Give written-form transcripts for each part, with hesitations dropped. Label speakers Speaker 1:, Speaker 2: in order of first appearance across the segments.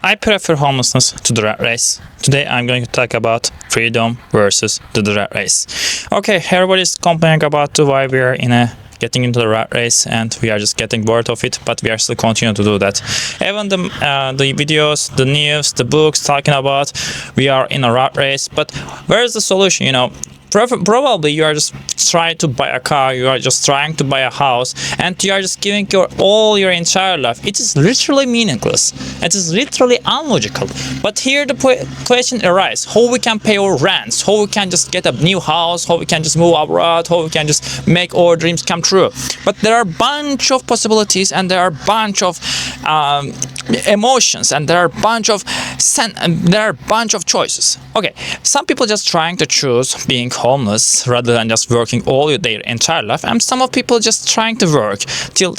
Speaker 1: I prefer homelessness to the rat race. Today I'm going to talk about freedom versus the rat race. Okay, everybody's complaining about why we are getting into the rat race and we are just getting bored of it, but we are still continuing to do that. Even the videos, the news, the books talking about we are in a rat race, but where is the solution? Probably you are just trying to buy a car, you are just trying to buy a house, and you are just giving all your entire life. It is literally meaningless. It is literally unlogical. But here the question arises: how we can pay our rents, how we can just get a new house, how we can just move abroad, how we can just make our dreams come true. But there are a bunch of possibilities, and there are a bunch of emotions, and there are a bunch of choices. Okay, some people just trying to choose being homeless rather than just working all their entire life, and some of people just trying to work till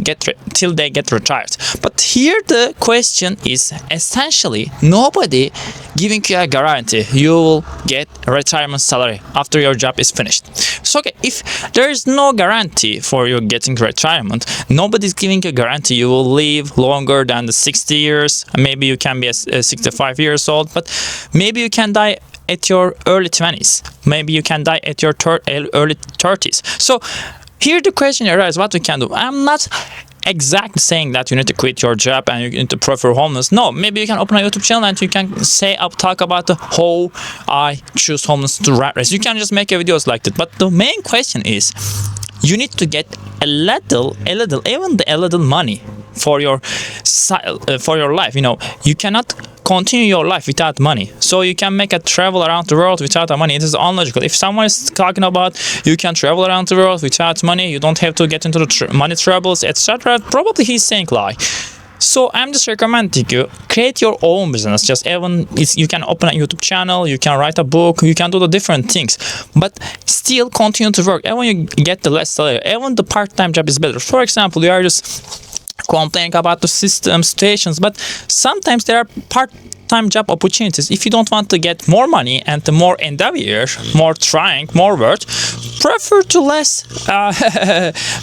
Speaker 1: they get retired. But here the question is essentially nobody giving you a guarantee you will get a retirement salary after your job is finished. So okay, if there is no guarantee for you getting retirement, nobody's giving you a guarantee you will live longer than the 60 years. Maybe you can be 65 years old, but maybe you can die at your early 20s. Maybe you can die at your early 30s. So here the question arises, what we can do. I'm not exactly saying that you need to quit your job and you need to prefer homeless. No, maybe you can open a YouTube channel and you can talk about how I choose homeless to rat race. You can just make videos like that. But the main question is, you need to get a little money for your life. You cannot continue your life without money. So you can make a travel around the world without money. It is unlogical. If someone is talking about you can travel around the world without money, you don't have to get into the money troubles, etc., probably he's saying lie. So I'm just recommending you create your own business. You can open a YouTube channel, you can write a book, you can do the different things, but still continue to work. Even you get the less salary, even the part-time job is better. For example, you are just complaining about the situations, but sometimes there are part-time job opportunities. If you don't want to get more money and the more endeavor, more trying, more work, prefer to less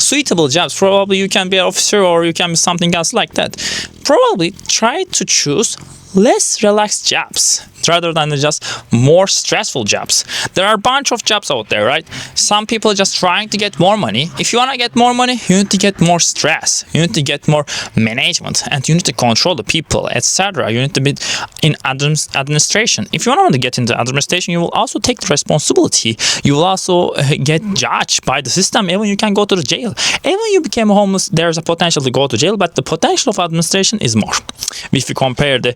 Speaker 1: suitable jobs. Probably you can be an officer or you can be something else like that. Probably try to choose less relaxed jobs rather than just more stressful jobs. There are a bunch of jobs out there, right? Some people are just trying to get more money. If you want to get more money, you need to get more stress. You need to get more management, and you need to control the people, etc. You need to be in administration. If you want to get into administration, you will also take the responsibility. You will also get judged by the system. Even you can go to the jail. Even you became homeless, there's a potential to go to jail, but the potential of administration is more if you compare the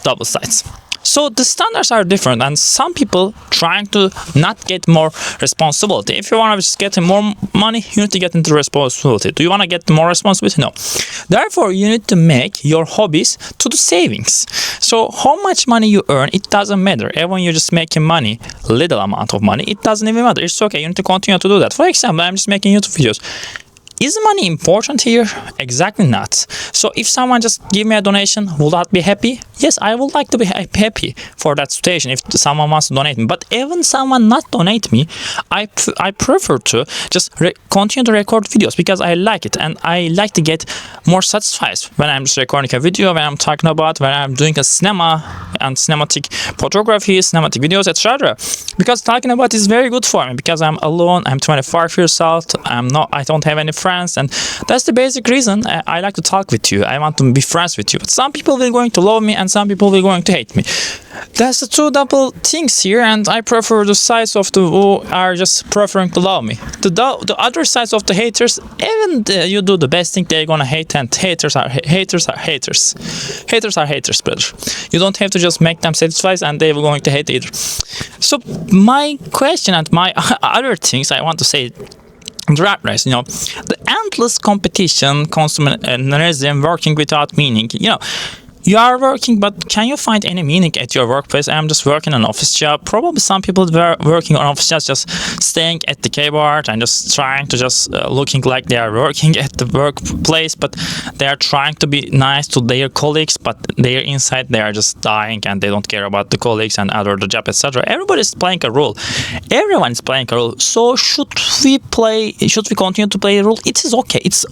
Speaker 1: double sides. So the standards are different, and some people trying to not get more responsibility. If you want to just get more money, you need to get into responsibility. Do you want to get more responsibility? No. Therefore, you need to make your hobbies to the savings. So how much money you earn, it doesn't matter. Even when you're just making money, little amount of money, it doesn't even matter. It's okay. You need to continue to do that. For example, I'm just making YouTube videos. Is money important here? Exactly not. So if someone just give me a donation, will I be happy? Yes, I would like to be happy for that situation if someone wants to donate me. But even someone not donate me, I prefer to just continue to record videos because I like it, and I like to get more satisfied when I'm just recording a video, when I'm talking about, when I'm doing a cinema and cinematic photography, cinematic videos, etc. Because talking about is very good for me because I'm alone. I'm 25 years old. I don't have any friends. And that's the basic reason I like to talk with you. I want to be friends with you. But some people will going to love me and some people will going to hate me. That's the two double things here, and I prefer the sides of the who are just preferring to love me. The other sides of the haters, even you do the best thing, they're gonna hate, and haters are haters. Haters are haters, brother. You don't have to just make them satisfied and they will going to hate either. So my question and my other things I want to say, the rat race, the endless competition, consumerism, working without meaning, You are working, but can you find any meaning at your workplace? I'm just working an office job. Probably some people were working on office jobs, just staying at the keyboard and just trying to just looking like they are working at the workplace, but they are trying to be nice to their colleagues, but they're inside they are just dying and they don't care about the colleagues and other the job, etc. Everybody is playing a role. Everyone is playing a role. So should we continue to play a role? It is okay. It's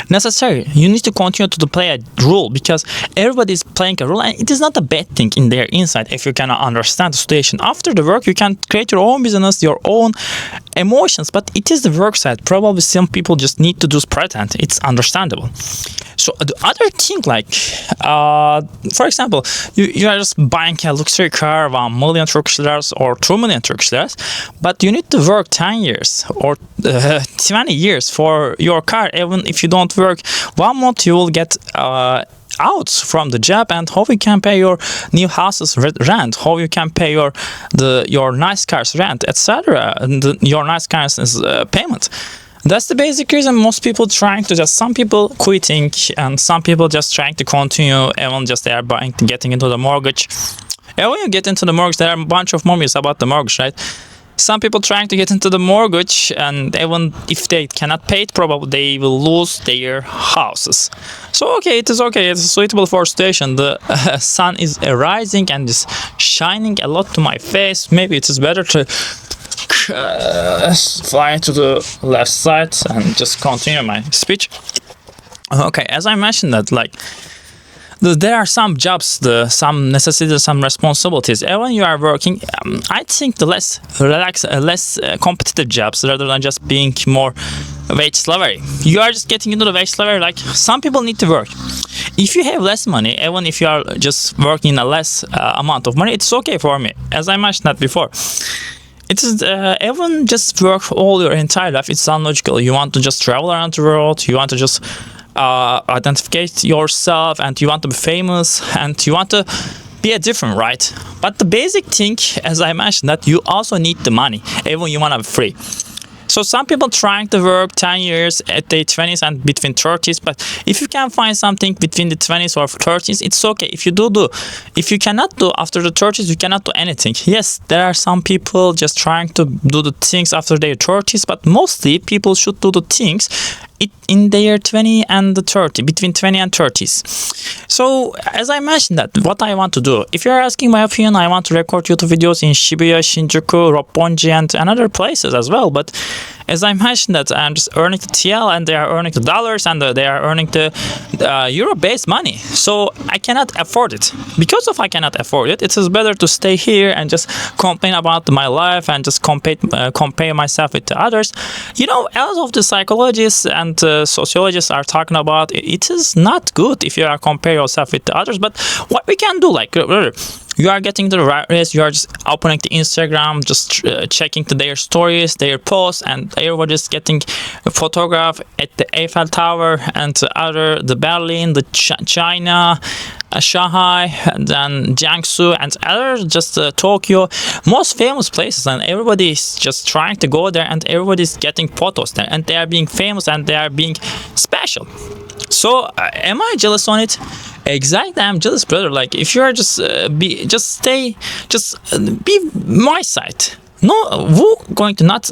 Speaker 1: necessary. You need to continue to play a role because everybody's playing a role, and it is not a bad thing in their inside. If you cannot understand the situation after the work, you can create your own business, your own emotions, but it is the work side. Probably some people just need to just pretend. It's understandable. So the other thing, like for example, you are just buying a luxury car, 1 million Turkish liras or 2 million Turkish liras, but you need to work 10 years or 20 years for your car. Even if you don't work 1 month, you will get out from the job, and how you can pay your new house's rent, how you can pay your nice car's rent, etc. And your nice car's payment. That's the basic reason most people trying to just, some people quitting and some people just trying to continue, even just they are getting into the mortgage. And when you get into the mortgage, there are a bunch of movies about the mortgage, right? Some people trying to get into the mortgage, and even if they cannot pay it, probably they will lose their houses. So okay, it is suitable for situation. The sun is rising and is shining a lot to my face. Maybe it is better to fly to the left side and just continue my speech. Okay, as I mentioned that, like, there are some jobs, some necessities, some responsibilities. And when you are working, I think the less relaxed, less competitive jobs, rather than just being more wage slavery. You are just getting into the wage slavery. Like, some people need to work. If you have less money, even if you are just working a less amount of money, it's okay for me. As I mentioned that before. It is even just work all your entire life. It's unlogical. You want to just travel around the world. You want to just identify yourself, and you want to be famous, and you want to be a different, right? But the basic thing, as I mentioned, that you also need the money, even you want to be free. So some people trying to work 10 years at their 20s and between 30s, but if you can find something between the 20s or 30s, it's okay. If you do. If you cannot do after the 30s, you cannot do anything. Yes, there are some people just trying to do the things after their 30s, but mostly people should do the things in their 20 and the 30, between 20 and 30s. So as I mentioned that, what I want to do, if you're asking my opinion, I want to record YouTube videos in Shibuya, Shinjuku, Roppongi, and other places as well. But as I mentioned that, I'm just earning the TL, and they are earning the dollars, and they are earning the euro-based money. So I cannot afford it. Because of I cannot afford it, it is better to stay here and just complain about my life and just compare myself with the others. You know, a lot of the psychologists and sociologists are talking about it is not good if you are compare yourself with the others. But what we can do, like, you are getting the right race, you are just opening the Instagram, just checking their stories, their posts, and everybody's getting a photograph at the Eiffel Tower and the Berlin, the China, Shanghai, and then Jiangsu, and other just Tokyo, most famous places, and everybody's just trying to go there, and everybody's getting photos there, and they are being famous, and they are being special. So am I jealous on it? Exactly, I'm jealous, brother. Like, if you are be my side. No, who going to not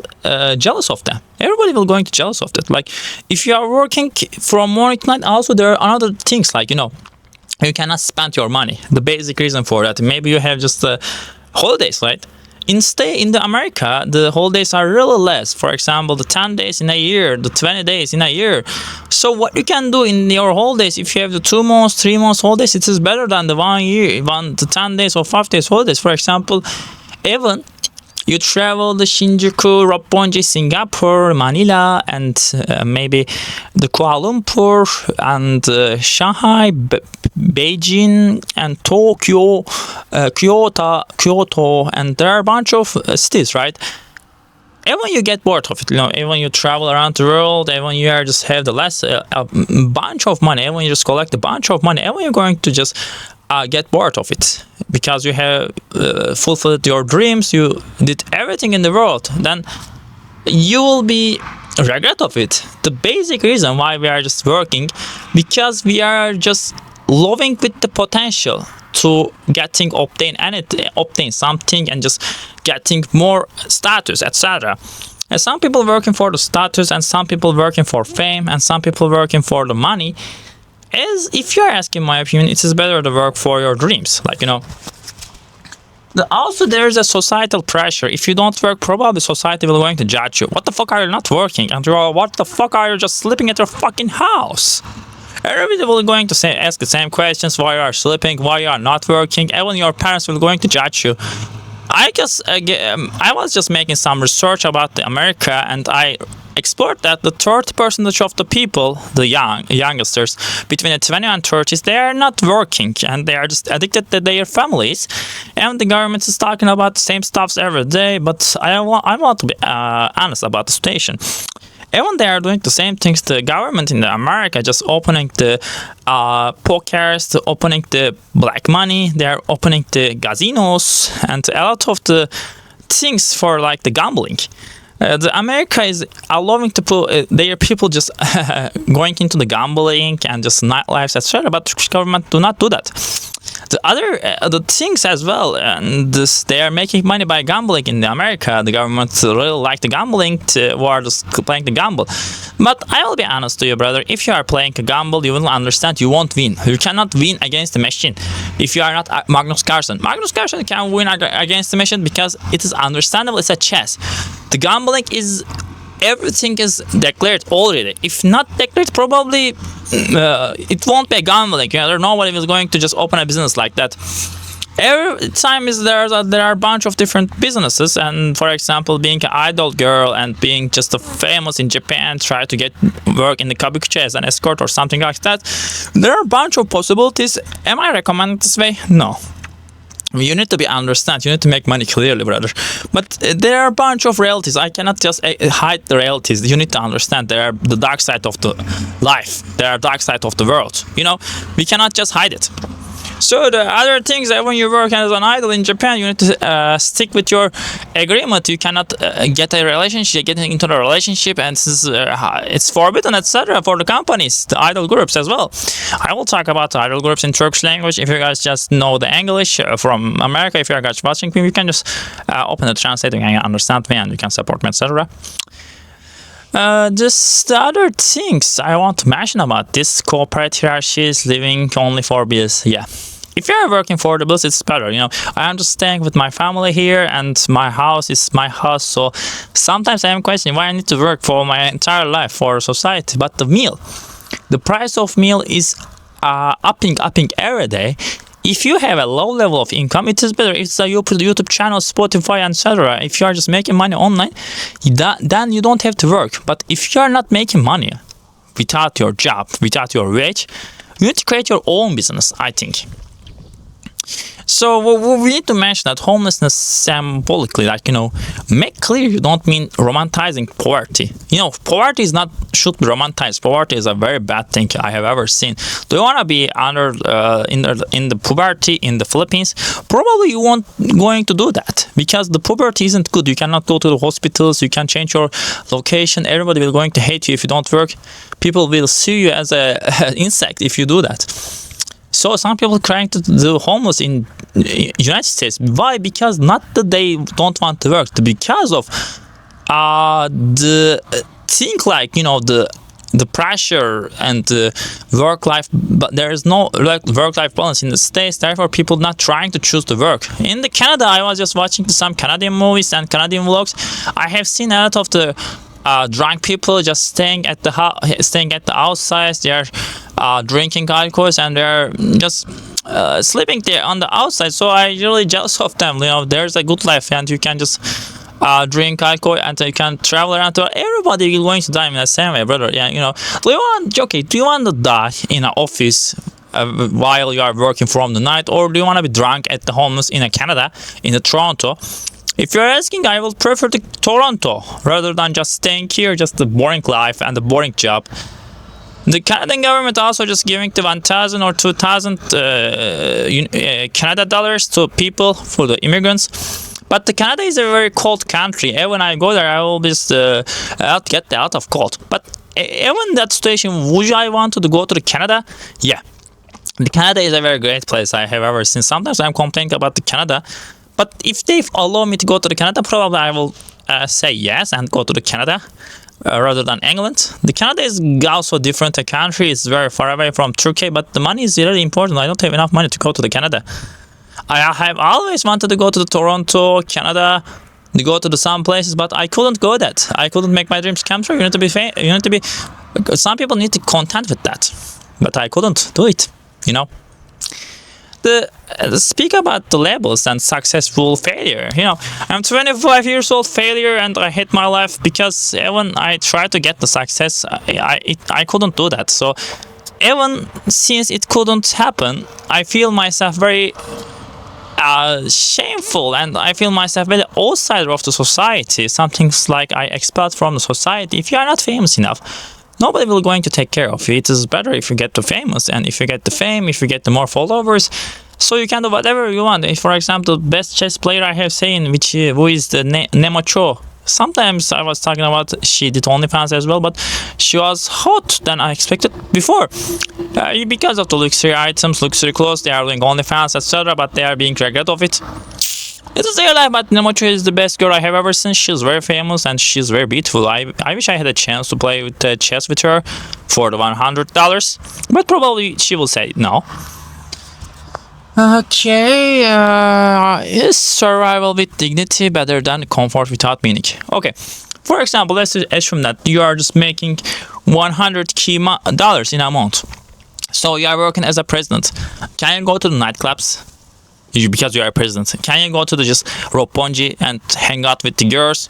Speaker 1: jealous of them? Everybody will going to jealous of that. Like, if you are working from morning to night, also there are other things, like, you know, you cannot spend your money. The basic reason for that, maybe you have just holidays, right? In the America, the holidays are really less. For example, the 10 days in a year, the 20 days in a year. So what you can do in your holidays, if you have the 2 months, 3 months holidays, it is better than the 1 year, the 10 days or 5 days holidays. For example, even you travel the Shinjuku, Roppongi, Singapore, Manila, and maybe the Kuala Lumpur, and Shanghai, Beijing, and Tokyo, Kyoto, and there are a bunch of cities, right? Even you get bored of it, you know, even you travel around the world, even you are just have the less a bunch of money, even you just collect a bunch of money, even you're going to just get bored of it, because you have fulfilled your dreams, you did everything in the world, then you will be regret of it. The basic reason why we are just working, because we are just loving with the potential to obtain something and just getting more status, etc. And some people working for the status, and some people working for fame, and some people working for the money. As if you are asking my opinion, it is better to work for your dreams. Like, you know, also there is a societal pressure. If you don't work, probably society will going to judge you. What the fuck are you not working? And what the fuck are you just sleeping at your fucking house? Everybody will going to say, ask the same questions: why you are sleeping, why you are not working. Even your parents will going to judge you. I guess I was just making some research about the America, and I explored that the 30% of the people, the youngsters between the 20 and 30s, they are not working and they are just addicted to their families. And the government is talking about the same stuffs every day. But I want to be honest about the situation. Even they are doing the same things. The government in America just opening the pokers, opening the black money. They are opening the casinos and a lot of the things for like the gambling. The America is allowing to their people just going into the gambling and just nightlife, etc. But Turkish government do not do that. The other the things as well, and they are making money by gambling in America. The government really like the gambling who are just playing the gamble. But I will be honest to you, brother. If you are playing a gamble, you will understand you won't win. You cannot win against the machine. If you are not Magnus Carlsen, Magnus Carlsen can win against the machine because it is understandable. It's a chess. The gambling is everything is declared already. If not declared, probably it won't be a gambling. You know, nobody is going to just open a business like that. Every time is there are a bunch of different businesses, and for example, being an idol girl and being just a famous in Japan, try to get work in the kabuki as an escort or something like that. There are a bunch of possibilities. Am I recommending this way? No. You need to be understand. You need to make money clearly, brother. But there are a bunch of realities. I cannot just hide the realities. You need to understand there are the dark side of the life. There are dark side of the world. You know, we cannot just hide it. So the other things that when you work as an idol in Japan, you need to stick with your agreement. You cannot get a relationship, getting into a relationship, and it's forbidden, etc. for the companies, the idol groups as well. I will talk about the idol groups in Turkish language. If you guys just know the English from America, if you are guys watching me, you can just open the translator and understand me, and you can support me, etc. Just the other things I want to mention about this corporate hierarchy is living only for bills. Yeah. If you are working for the bills, it's better. You know, I am just staying with my family here, and my house is my house. So sometimes I am questioning why I need to work for my entire life for society. But the price of meal is upping every day. If you have a low level of income, it is better. It's a YouTube channel, Spotify, etc. If you are just making money online, then you don't have to work. But if you are not making money without your job, without your wage, you need to create your own business, I think. So we need to mention that homelessness symbolically, like, you know, make clear you don't mean romanticizing poverty. You know, poverty should be romanticized. Poverty is a very bad thing I have ever seen. Do you want to be under in the poverty in the Philippines? Probably you won't going to do that because the poverty isn't good. You cannot go to the hospitals. You can change your location. Everybody will going to hate you if you don't work. People will see you as an insect if you do that. So some people trying to do homeless in United States. Why? Because not that they don't want to work, because of the thing, like, you know, the pressure and the work life, but there is no work life balance in the States. Therefore, people not trying to choose to work. In the Canada, I was just watching some Canadian movies and Canadian vlogs. I have seen a lot of the drunk people just staying at the outside. They are drinking alcohol and they are just sleeping there on the outside. So I really jealous of them. You know, there's a good life, and you can just drink alcohol and you can travel around. Everybody is going to die in the same way, brother. Yeah, you know. Do you want to die in an office while you are working from the night, or do you want to be drunk at the homeless in Canada, in Toronto? If you're asking, I will prefer the Toronto rather than just staying here, just the boring life and the boring job. The Canadian government also just giving the 1,000 or 2,000 Canada dollars to people, for the immigrants. But the Canada is a very cold country. When I go there, I will just get out of cold. But even that situation, would I want to go to Canada? Yeah. The Canada is a very great place I have ever seen. Sometimes I'm complaining about the Canada. But if they allow me to go to the Canada, probably I will say yes and go to the Canada rather than England. The Canada is also different. A country is very far away from Turkey, but the money is really important. I don't have enough money to go to the Canada. I have always wanted to go to the Toronto, Canada, to go to some places, but I couldn't go that. I couldn't make my dreams come true. You need to be. Some people need to content with that. but I couldn't do it, you know. The speak about the labels and successful failure. You know, I'm 25 years old failure, and I hate my life because even I tried to get the success, I couldn't do that. So even since it couldn't happen, I feel myself very shameful, and I feel myself very outsider of the society. Something's like I expelled from the society. If you are not famous enough, nobody will going to take care of you. It is better if you get the famous, and if you get the fame, if you get the more followers, so you can do whatever you want. If, for example, the best chess player I have seen, who is the Nemo Cho. Sometimes I was talking about she did OnlyFans as well, but she was hot than I expected before. Because of the luxury items, luxury clothes, they are doing OnlyFans, etc. But they are being regret of it. It is their life, but Nemocho is the best girl I have ever seen. She's very famous and she's very beautiful. I wish I had a chance to play with chess with her for the $100, but probably she will say no. Okay, is survival with dignity better than comfort without meaning? Okay, for example, let's assume that you are just making $100K in a month. So you are working as a president. Can you go to the nightclubs? Because you are a president. Can you go to the just Roppongi and hang out with the girls?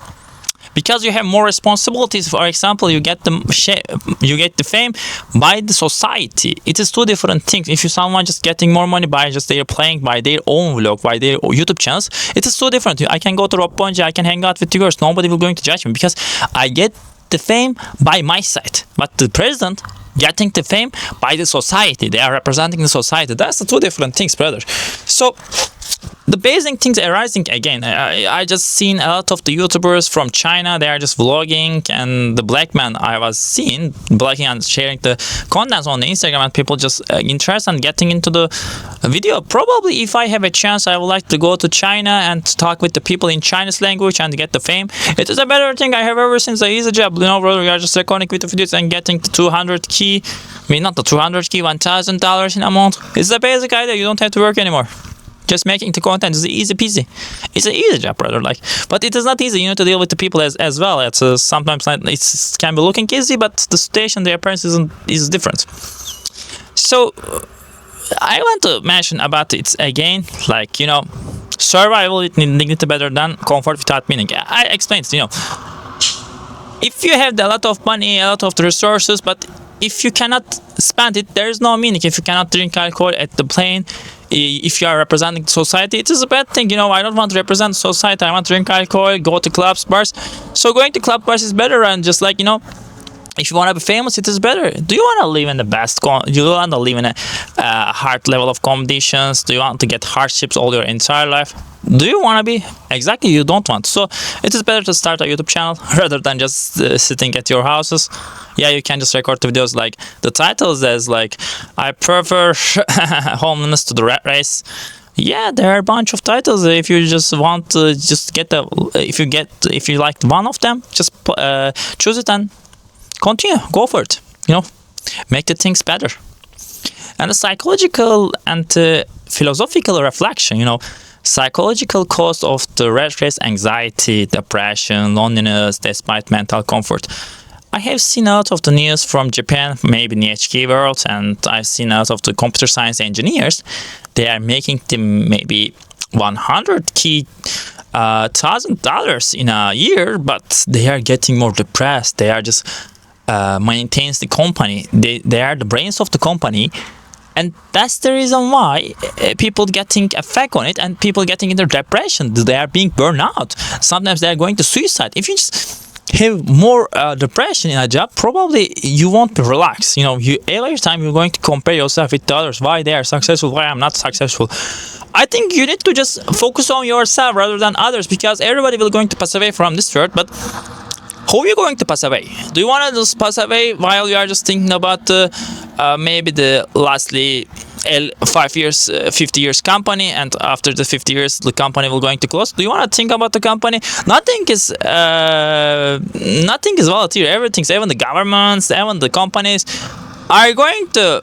Speaker 1: Because you have more responsibilities. For example, you get the fame by the society. It is two different things. If you someone just getting more money by just they are playing by their own vlog, by their YouTube channels, it is so different. I can go to Roppongi, I can hang out with the girls. Nobody will going to judge me because I get the fame by my side. But the president getting the fame by the society. They are representing the society. That's the two different things, brother. So the basic things arising again. I just seen a lot of the YouTubers from China. They are just vlogging, and the black man I was seeing vlogging and sharing the contents on the Instagram, and people just interested in getting into the video. Probably if I have a chance, I would like to go to China and talk with the people in Chinese language and get the fame. It is a better thing I have ever seen. It's an easy job, you know, brother. You are just recording with the videos and getting the 200K. I mean, not the 200K, $1,000 in a month. It's a basic idea. You don't have to work anymore. Just making the content is easy peasy. It's an easy job, brother. Like, but it is not easy. You need to deal with the people as well. It's sometimes it can be looking easy, but the situation, the appearance is different. So I want to mention about it again, like, you know, survival with dignity better than comfort without meaning. I explained, you know, if you have a lot of money, a lot of resources, but if you cannot spend it, there is no meaning. If you cannot drink alcohol at the plane, if you are representing society, it is a bad thing. You know, I don't want to represent society. I want to drink alcohol, go to clubs, bars. So going to club bars is better, and just like, you know, if you want to be famous, it is better. Do you want to live in the best? Do you want to live in a hard level of conditions? Do you want to get hardships all your entire life? Do you want to be? Exactly, you don't want. So it is better to start a YouTube channel rather than just sitting at your houses. Yeah, you can just record videos like the titles as like, I prefer homelessness to the rat race. Yeah, there are a bunch of titles. If you just want to just get if you like one of them, just choose it and continue, go for it, you know, make the things better. And a psychological and philosophical reflection, you know, psychological cause of the rat race, anxiety, depression, loneliness, despite mental comfort. I have seen a lot of the news from Japan, maybe in the HK world, and I've seen a lot of the computer science engineers. They are making them maybe $100K $1,000 in a year, but they are getting more depressed. They are just maintains the company. They are the brains of the company, and that's the reason why people getting effect on it and people getting into depression. They are being burned out. Sometimes they are going to suicide. If you just have more depression in a job, probably you won't be relaxed. You know, every time you're going to compare yourself with the others, why they are successful, why I'm not successful. I think you need to just focus on yourself rather than others, because everybody will going to pass away from this world. But how are you going to pass away? Do you want to just pass away while you are just thinking about maybe the lastly 5 years, 50 years company, and after the 50 years the company will going to close? Do you want to think about the company? Nothing is volatile. Everything's, even the governments, even the companies are going to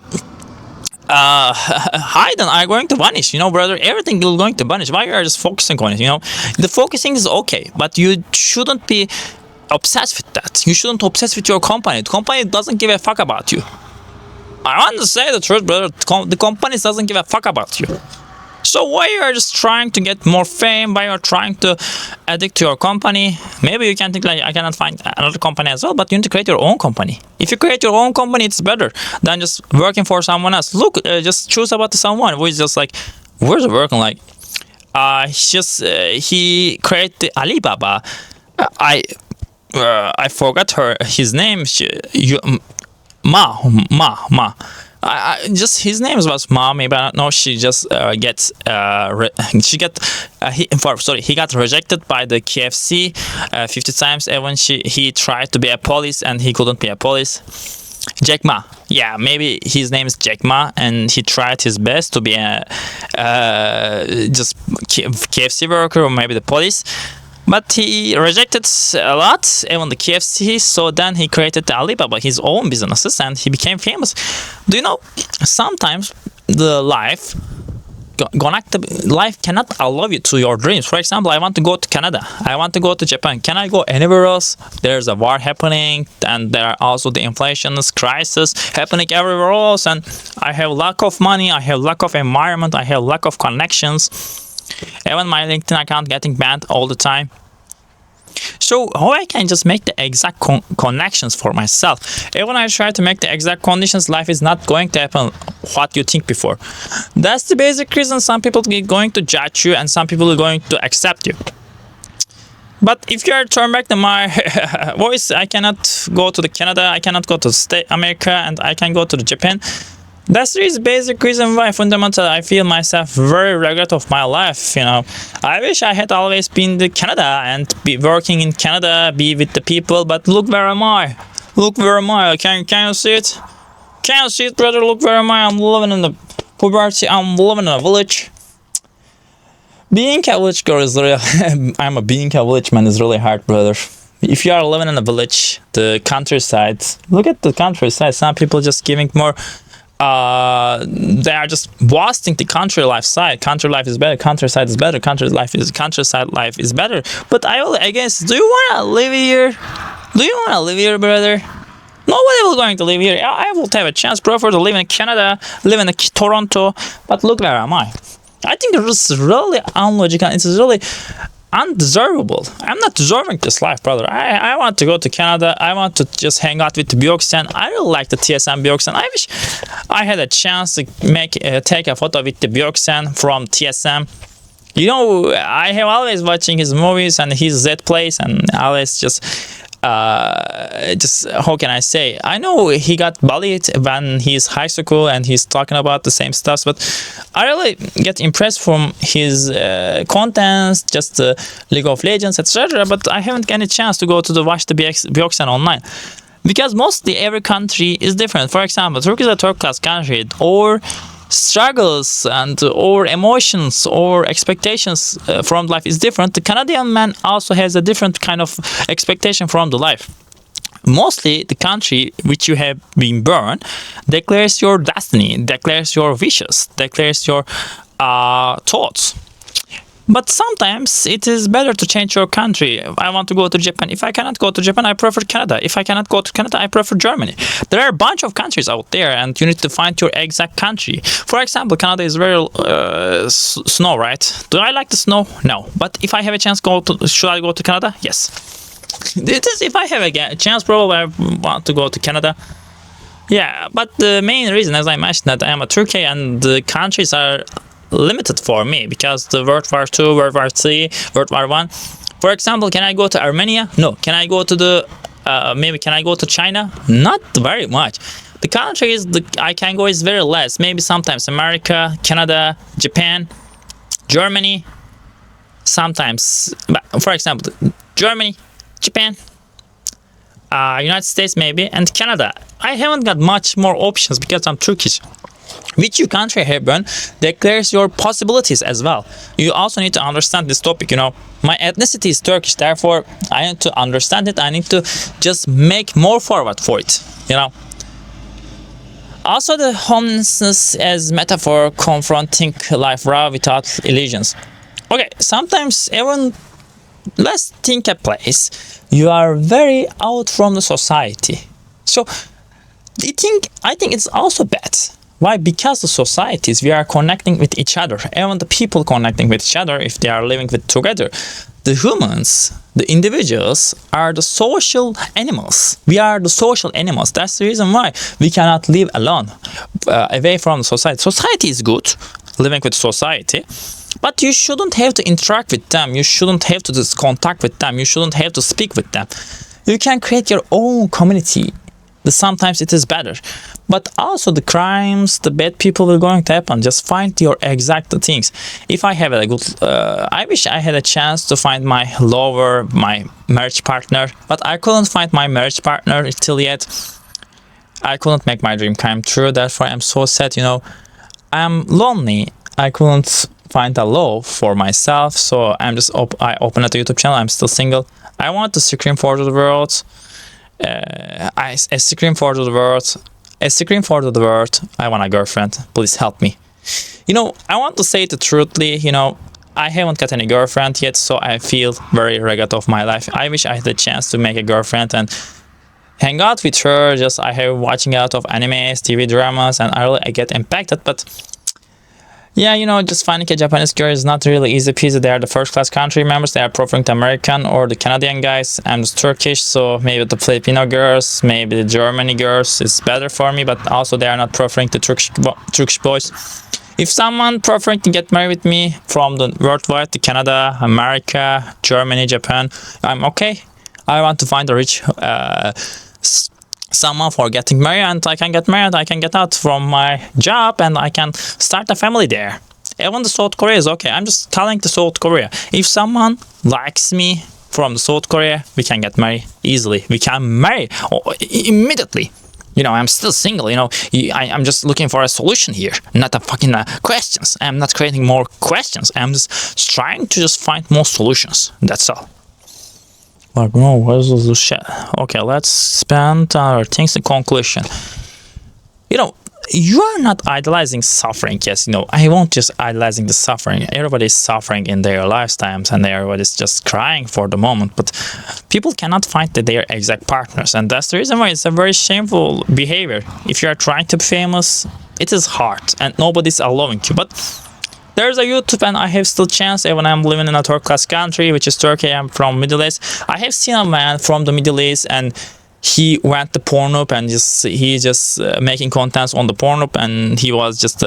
Speaker 1: hide and are going to vanish. You know, brother, everything is going to vanish. Why you are just focusing on it? You know, the focusing is okay, but you shouldn't be obsessed with that. You shouldn't obsess with your company. The company doesn't give a fuck about you. I want to say the truth, brother. The company doesn't give a fuck about you. So why you are just trying to get more fame, why you are trying to addict to your company? Maybe you can think like, I cannot find another company as well, but you need to create your own company. If you create your own company, it's better than just working for someone else. Look, just choose about someone who is just like, where's working like? He created Alibaba. I forgot his name. Ma. Just his name was Ma. Maybe I don't know. She just he got rejected by the KFC 50 times. Even he tried to be a police and he couldn't be a police. Jack Ma. Yeah, maybe his name is Jack Ma, and he tried his best to be a just KFC worker or maybe the police. But he rejected a lot, even the KFC, so then he created the Alibaba, his own businesses, and he became famous. Do you know, sometimes the life cannot allow you to your dreams. For example, I want to go to Canada. I want to go to Japan. Can I go anywhere else? There's a war happening, and there are also the inflation crisis happening everywhere else, and I have lack of money, I have lack of environment, I have lack of connections. Even my LinkedIn account getting banned all the time. So how I can just make the exact connections for myself? Even I try to make the exact conditions, life is not going to happen what you think before. That's the basic reason some people are going to judge you and some people are going to accept you. But if you are turn back to my voice, I cannot go to the Canada, I cannot go to America, and I can go to the Japan. That's the basic reason why fundamentally I feel myself very regret of my life, you know. I wish I had always been to Canada and be working in Canada, be with the people, but look where am I? Look where am I? Can you see it? Can you see it, brother? Look where am I? I'm living in the poverty, I'm living in a village. Being a village girl is really, being a village man is really hard, brother. If you are living in a village, the countryside, look at the countryside, some people just giving more they are just wasting the country lifestyle. Country life is better, countryside is better, countryside life is better. But I guess, do you wanna live here? Do you wanna live here, brother? Nobody will going to live here. I will have a chance, prefer to live in Canada, live in Toronto, but look where am I? I think it's really unlogical, it's really undeservable. I'm not deserving this life, brother. I want to go to Canada. I want to just hang out with the Björksen. I really like the TSM Björksen. I wish I had a chance to take a photo with the Björksen from TSM. You know, I have always watching his movies and his Z plays, and always just how can I say? I know he got bullied when he's high school and he's talking about the same stuff, but I really get impressed from his contents, just League of Legends, etc. But I haven't got any chance to go to watch the Björksen online. Because mostly every country is different. For example, Turkey is a third-class country, or struggles and or emotions or expectations from life is different. The Canadian man also has a different kind of expectation from the life. Mostly the country which you have been born declares your destiny, declares your wishes, declares your thoughts. But sometimes it is better to change your country. I want to go to Japan. If I cannot go to Japan, I prefer Canada. If I cannot go to Canada, I prefer Germany. There are a bunch of countries out there, and you need to find your exact country. For example, Canada is very snow, right? Do I like the snow? No. But if I have a chance, should I go to Canada? Yes. If I have a chance, probably I want to go to Canada. Yeah, but the main reason, as I mentioned, that I am a Turkey and the countries are limited for me because the World War II, World War III, World War I. For example, can I go to Armenia? No. Can I go to maybe can I go to China? Not very much. The countries I can go is very less. Maybe sometimes America, Canada, Japan, Germany. Sometimes, for example, Germany, Japan, United States maybe, and Canada. I haven't got much more options because I'm Turkish. Which your country have been declares your possibilities as well. You also need to understand this topic, you know. My ethnicity is Turkish, therefore I need to understand it. I need to just make more forward for it, you know. Also, the homelessness as metaphor confronting life raw without illusions. Okay, sometimes even let's think a place you are very out from the society. So I think it's also bad. Why? Because the societies, we are connecting with each other. Even the people connecting with each other, if they are living with together, the humans, the individuals are the social animals. We are the social animals. That's the reason why we cannot live alone, away from the society. Society is good, living with society, but you shouldn't have to interact with them. You shouldn't have to just contact with them. You shouldn't have to speak with them. You can create your own community. Sometimes it is better, but also the crimes, the bad people are going to happen. Just find your exact things. If I have a good, I wish I had a chance to find my lover, my marriage partner, but I couldn't find my marriage partner till yet. I couldn't make my dream come true. Therefore, I'm so sad. I'm lonely. I couldn't find a love for myself, so I opened a YouTube channel. I'm still single. I want to scream for the world. I scream for the world. I scream for the world. I want a girlfriend. Please help me. I want to say it truthfully. I haven't got any girlfriend yet, so I feel very regret of my life. I wish I had a chance to make a girlfriend and hang out with her. Just I have watching out of animes, TV dramas, and I get impacted. But yeah, just finding a Japanese girl is not really easy peasy. They are the first class country members. They are preferring the American or the Canadian guys. I'm just Turkish, so maybe the Filipino girls, maybe the Germany girls is better for me, but also they are not preferring the Turkish boys. If someone preferring to get married with me from the worldwide, the Canada, America, Germany, Japan, I'm okay. I want to find a rich someone for getting married, and I can get married, I can get out from my job, and I can start a family there. Even the South Korea is okay. I'm just telling the South Korea, if someone likes me from the South Korea, we can get married easily. We can marry immediately. I'm still single. I'm just looking for a solution here, not a fucking questions. I'm not creating more questions. I'm just trying to just find more solutions. That's all. Like, no, where's the shit? Okay, let's spend our things in conclusion. You are not idolizing suffering. Yes, I won't just idolizing the suffering. Everybody's suffering in their lifetimes and everybody's just crying for the moment. But people cannot find their exact partners. And that's the reason why it's a very shameful behavior. If you are trying to be famous, it is hard and nobody's allowing you. But there's a YouTube and I have still chance even I'm living in a third class country, which is Turkey. I'm from Middle East. I have seen a man from the Middle East and he went to Pornhub and he just making contents on the Pornhub, and he was just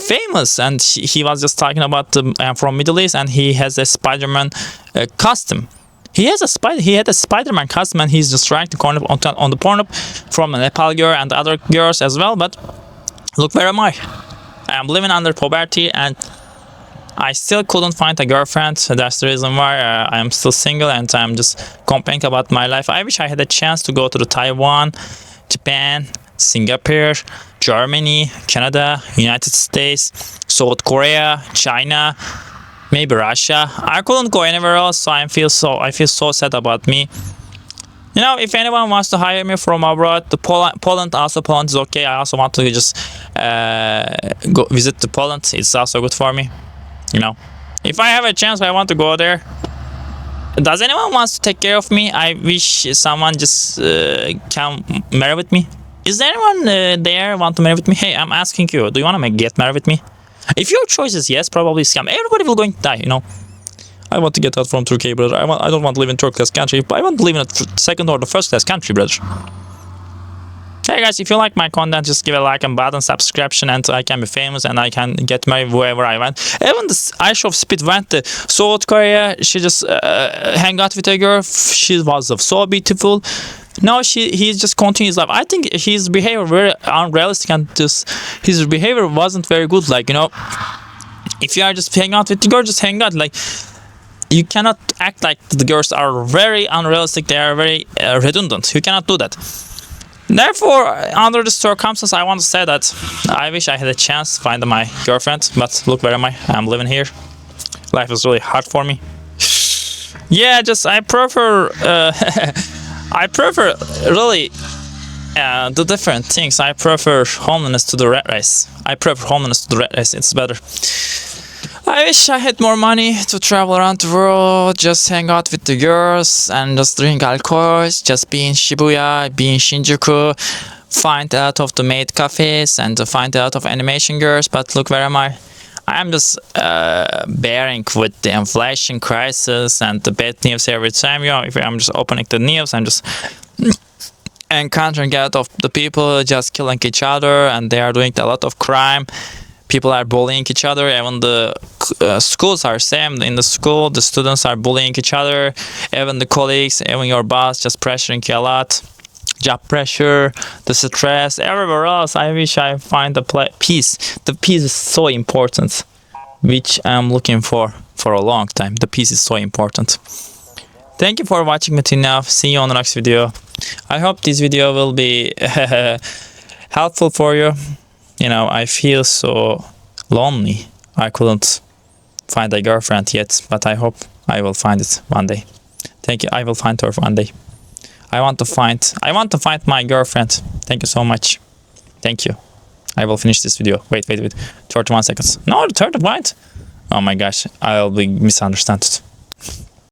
Speaker 1: famous, and he was just talking about from Middle East, and he has a Spider-Man costume. He had a Spider-Man costume, and he's just trying to content on the Pornhub from a Nepal girl and other girls as well. But look, where am I? I'm living under poverty and I still couldn't find a girlfriend. That's the reason why I'm still single and I'm just complaining about my life. I wish I had a chance to go to the Taiwan, Japan, Singapore, Germany, Canada, United States, South Korea, China, maybe Russia. I couldn't go anywhere else, so I feel so sad about me. If anyone wants to hire me from abroad, Poland is okay. I also want to just go visit to Poland. It's also good for me. If I have a chance, I want to go there. Does anyone wants to take care of me? I wish someone just can marry with me. Is there anyone there want to marry with me? Hey, I'm asking you. Do you want to get married with me? If your choice is yes, probably scam. Everybody will going to die. I want to get out from Turkey, brother. I don't want to live in third class country. I want to live in a second or the first class country, brother. Hey guys, if you like my content, just give a like and button, subscription, and I can be famous and I can get married wherever I want. Even the Ice of Speed went to South Korea. She just hang out with a girl. She was so beautiful. Now he just continues life. I think his behavior very unrealistic and his behavior wasn't very good. If you are just hang out with the girl, just hang out. You cannot act like the girls are very unrealistic. They are very redundant. You cannot do that. Therefore, under the circumstances, I want to say that I wish I had a chance to find my girlfriend. But look, where am I? I'm living here. Life is really hard for me. Yeah, I prefer really the different things. I prefer homelessness to the rat race. It's better. I wish I had more money to travel around the world, just hang out with the girls and just drink alcohol, just be in Shibuya, be in Shinjuku, find a lot of the maid cafes and to find a lot of animation girls. But look, where am I? I'm just bearing with the inflation crisis and the bad news every time. You know, if I'm just opening the news, I'm just encountering a lot of the people just killing each other, and they are doing a lot of crime. People are bullying each other. Even the schools are same. In the school, the students are bullying each other. Even the colleagues, even your boss, just pressuring you a lot. Job pressure, the stress, everywhere else. I wish I find the peace. The peace is so important, which I'm looking for a long time. The peace is so important. Thank you for watching me till now. See you on the next video. I hope this video will be helpful for you. You know, I feel so lonely. I couldn't find a girlfriend yet, but I hope I will find it one day. Thank you. I will find her one day. I want to find my girlfriend. Thank you so much. Thank you. I will finish this video. Wait. 31 seconds. No, 30 point. Oh my gosh, I'll be misunderstood.